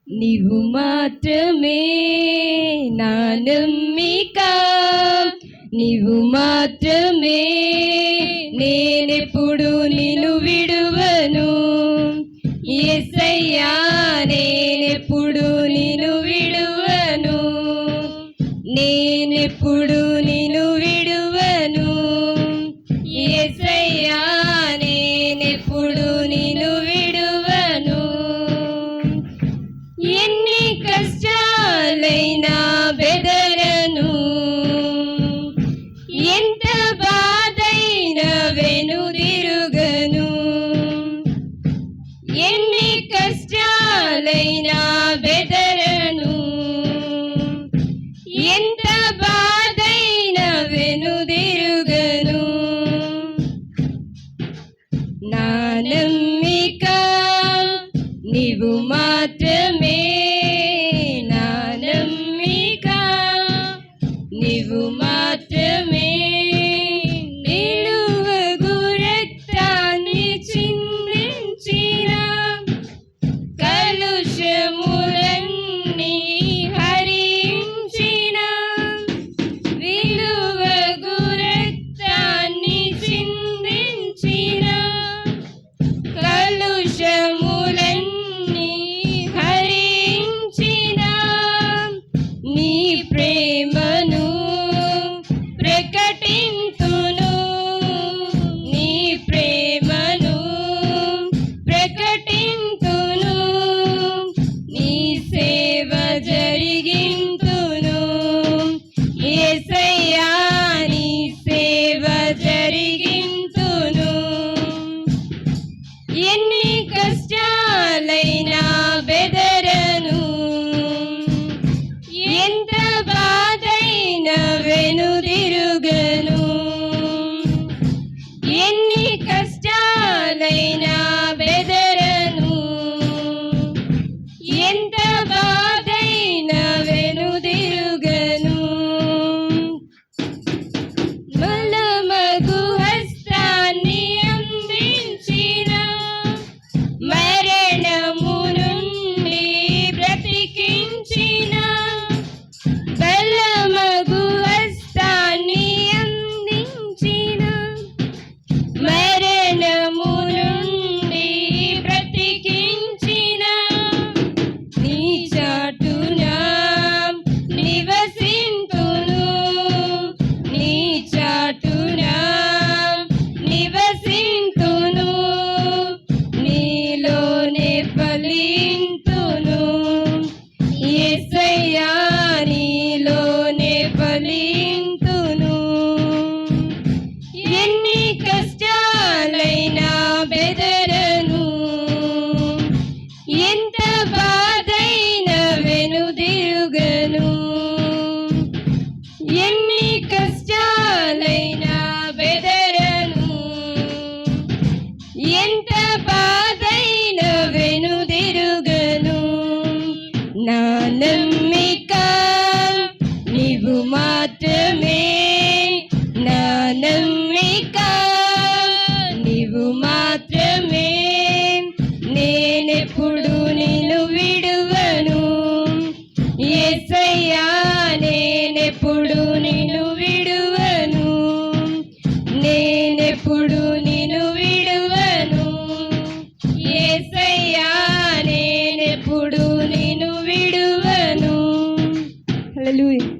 నీవు మాత్రమే నా నమ్మిక, నీవు మాత్రమే, నేనెప్పుడు నిన్ను విడువను. యేసయ్యా నేనెప్పుడు నిన్ను విడువను, నేనెప్పుడు నిన్ను విడువను. యేసయ్యా నేనెప్పుడు నిన్ను విడువను. ఎన్ని కష్టాలైనా బెదరను, ఎంత బాధైనా వెనుదిరుగను. ఎన్ని కష్టాలైనా బెదరను, ఎంత బాధైనా వెనుదిరుగను. నా నమ్మిక నీవు మాత్రమే, నా నమ్మిక నీవు మాత్రమే. నిలువగు రక్తాన్ని చిందించిన కలుషములన్నీ హరించిన, విలువగు రక్తాన్ని చిందించిన కలుషములన్నీ హరించిన, నీ ప్రేమను ప్రకటింతును, నీ ప్రేమను ప్రకటింతును, నీ సేవ జరిగింతును. యేసయ్యా నీ సేవ జరిగింతును. ఎన్ని కష్టాలైనా బెదరను, ఎంత బాధైనా వెనుదిరుగను. ఎన్ని కష్టాలైనా బెదరను, ఎంత బాధైనా వెనుదిరుగను. బలమగు హస్తాన్ని అందించిన, మరణము నుండి బ్రతికించిన, బలమగు హస్తాన్ని అందించిన, మరణము నుండి బ్రతికించిన, నీ చాటున నివసింతును, నీ చాటున నివసింతును, నీలోనే ఫలింతును. యేసయ్యా నీలోనే ఫలింతును. ఎన్ని కష్టాలైనా బెదరను, ఎంత బాధైనా వెనుదిరుగను. ఎన్ని కష్టాలైనా బెదరను, ఎంత బాధైనా వెనుదిరుగను. నా నమ్మిక నీవు మాత్రమే, నా నమ్మిక నీవు మాత్రమే, నేనెప్పుడు నిన్ను విడువను. యేసయ్యా నేనెప్పుడు నిన్ను విడువను, నేనెప్పుడు నిన్ను విడువను. యేసయ్యా నేనెప్పుడు నిన్ను విడువను. హల్లెలూయా.